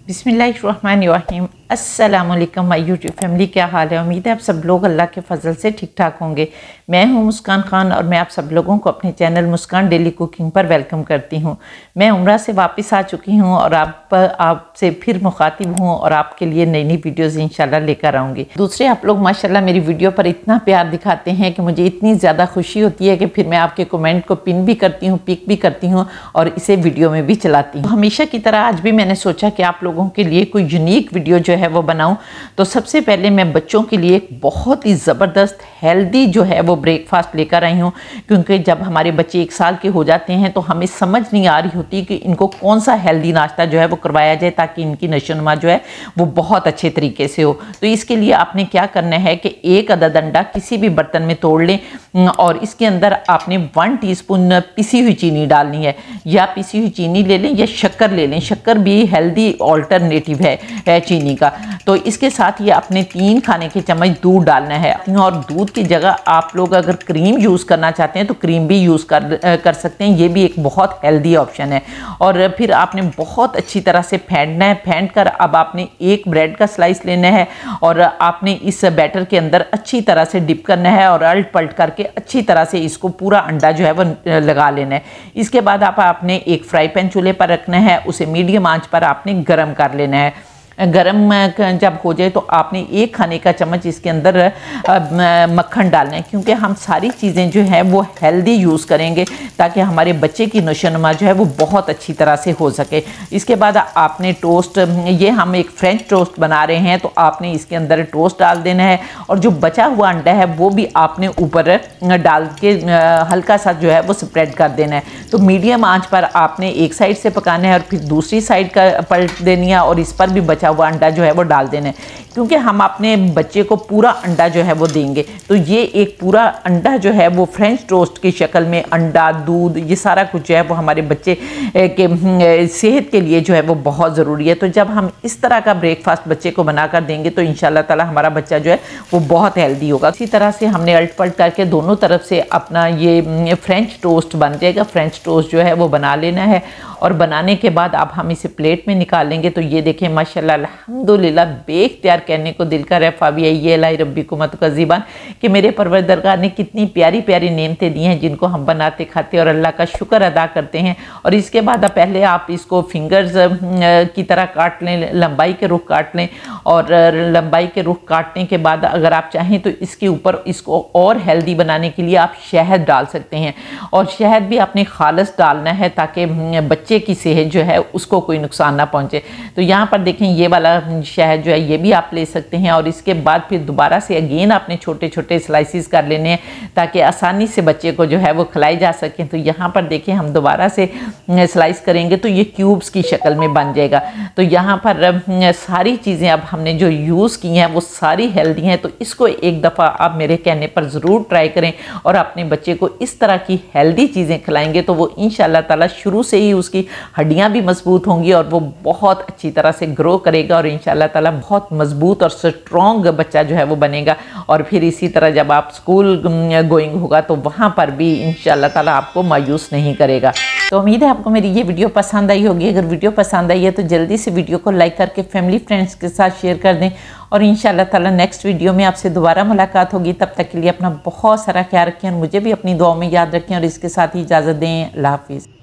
बिस्मिल्लाहिर्रहमानिर्रहीम। अस्सलाम वालेकुम माय यूट्यूब फैमिली, क्या हाल है? उम्मीद है आप सब लोग अल्लाह के फजल से ठीक ठाक होंगे। मैं हूं मुस्कान खान और मैं आप सब लोगों को अपने चैनल मुस्कान डेली कुकिंग पर वेलकम करती हूं। मैं उम्रा से वापस आ चुकी हूं और आपसे फिर मुखातिब हूं और आपके लिए नई नई वीडियोज़ इंशाल्लाह लेकर आऊँगी। दूसरे आप लोग माशाल्लाह मेरी वीडियो पर इतना प्यार दिखाते हैं कि मुझे इतनी ज़्यादा खुशी होती है कि फिर मैं आपके कमेंट को पिन भी करती हूँ, पिक भी करती हूँ और इसे वीडियो में भी चलाती हूँ। हमेशा की तरह आज भी मैंने सोचा कि आप लोगों के लिए कोई यूनिक वीडियो जो है वो बनाऊं। तो सबसे पहले मैं बच्चों के लिए एक बहुत ही ज़बरदस्त हेल्दी जो है वो ब्रेकफास्ट लेकर आई हूँ, क्योंकि जब हमारे बच्चे 1 साल के हो जाते हैं तो हमें समझ नहीं आ रही होती कि इनको कौन सा हेल्दी नाश्ता जो है वो करवाया जाए ताकि इनकी नशोनुमा जो है वो बहुत अच्छे तरीके से हो। तो इसके लिए आपने क्या करना है कि 1 अदद अंडा किसी भी बर्तन में तोड़ लें और इसके अंदर आपने 1 टीस्पून पिसी हुई चीनी डालनी है, या पिसी हुई चीनी ले लें या शक्कर ले लें। शक्कर भी हेल्दी ऑल्टरनेटिव है चीनी का। तो इसके साथ ये आपने 3 खाने के चम्मच दूध डालना है, और दूध की जगह आप लोग अगर क्रीम यूज़ करना चाहते हैं तो क्रीम भी यूज़ कर सकते हैं। ये भी एक बहुत हेल्दी ऑप्शन है। और फिर आपने बहुत अच्छी तरह से फेंटना है। फेंट कर अब आपने 1 ब्रेड का स्लाइस लेना है और आपने इस बैटर के अंदर अच्छी तरह से डिप करना है और अल्ट पलट करके अच्छी तरह से इसको पूरा अंडा जो है वो लगा लेना है। इसके बाद आपने एक फ्राई पैन चूल्हे पर रखना है, उसे मीडियम आंच पर आपने गर्म कर लेना है। गरम जब हो जाए तो आपने 1 खाने का चम्मच इसके अंदर मक्खन डालना है, क्योंकि हम सारी चीज़ें जो है वो हेल्दी यूज़ करेंगे ताकि हमारे बच्चे की नशोनुमा जो है वो बहुत अच्छी तरह से हो सके। इसके बाद आपने टोस्ट, ये हम एक फ्रेंच टोस्ट बना रहे हैं तो आपने इसके अंदर टोस्ट डाल देना है और जो बचा हुआ अंडा है वो भी आपने ऊपर डाल के हल्का सा जो है वो स्प्रेड कर देना है। तो मीडियम आँच पर आपने एक साइड से पकाना है और फिर दूसरी साइड का पलट देनी है और इस पर भी बचा हुआ अंडा जो है वो डाल देना है, क्योंकि हम अपने बच्चे को पूरा अंडा जो है वो देंगे। तो ये एक पूरा अंडा जो है वो फ्रेंच टोस्ट की शक्ल में अंडा, दूध, ये सारा कुछ जो है वो हमारे बच्चे के सेहत के लिए जो है वो बहुत ज़रूरी है। तो जब हम इस तरह का ब्रेकफास्ट बच्चे को बनाकर देंगे तो इंशाल्लाह ताला हमारा बच्चा जो है वो बहुत हेल्दी होगा। इसी तरह से हमने अल्ट पलट करके दोनों तरफ से अपना ये फ्रेंच टोस्ट बन जाएगा। फ्रेंच टोस्ट जो है वो बना लेना है और बनाने के बाद अब हम इसे प्लेट में निकालेंगे। तो ये देखें माशाल्लाह अल्हम्दुलिल्लाह, बेख्तियार कहने को दिल कर फ़ाबिया रब्बिकुमत का ज़ीबान कि मेरे परवरदिगार ने कितनी प्यारी प्यारी नेमतें दी हैं जिनको हम बनाते खाते और अल्लाह का शुक्र अदा करते हैं। और इसके बाद पहले आप इसको फिंगर्स की तरह काट लें, लंबाई के रुख काट लें और लंबाई के रुख काटने के बाद अगर आप चाहें तो इसके ऊपर इसको और हेल्दी बनाने के लिए आप शहद डाल सकते हैं। और शहद भी आपने खालिस डालना है ताकि बच्चे की सेहत जो है उसको कोई नुकसान ना पहुंचे। तो यहाँ पर देखें ये वाला शहद जो है ये भी आप ले सकते हैं। और इसके बाद फिर दोबारा से अगेन आपने छोटे छोटे स्लाइसिस कर लेने हैं ताकि आसानी से बच्चे को जो है वो खिलाई जा सके। तो यहाँ पर देखें हम दोबारा से स्लाइस करेंगे तो ये क्यूब्स की शक्ल में बन जाएगा। तो यहाँ पर सारी चीज़ें अब हमने जो यूज़ की हैं वो सारी हेल्दी हैं। तो इसको एक दफ़ा आप मेरे कहने पर ज़रूर ट्राई करें और अपने बच्चे को इस तरह की हेल्दी चीज़ें खिलाएंगे तो वो इंशाल्लाह ताला शुरू से ही उसकी हड्डियाँ भी मजबूत होंगी और वो बहुत अच्छी तरह से ग्रो करेगा और इंशाल्लाह ताला बहुत मजबूत और स्ट्रॉन्ग बच्चा जो है वो बनेगा। और फिर इसी तरह जब आप स्कूल गोइंग होगा तो वहाँ पर भी इंशाल्लाह ताला आपको मायूस नहीं करेगा। तो उम्मीद है आपको मेरी ये वीडियो पसंद आई होगी। अगर वीडियो पसंद आई है तो जल्दी से वीडियो को लाइक करके फैमिली फ्रेंड्स के साथ शेयर कर दें और इंशाल्लाह ताला नेक्स्ट वीडियो में आपसे दोबारा मुलाकात होगी। तब तक के लिए अपना बहुत सारा ख्याल रखें और मुझे भी अपनी दुआओं में याद रखें और इसके साथ ही इजाज़त दें। अल्लाह हाफिज़।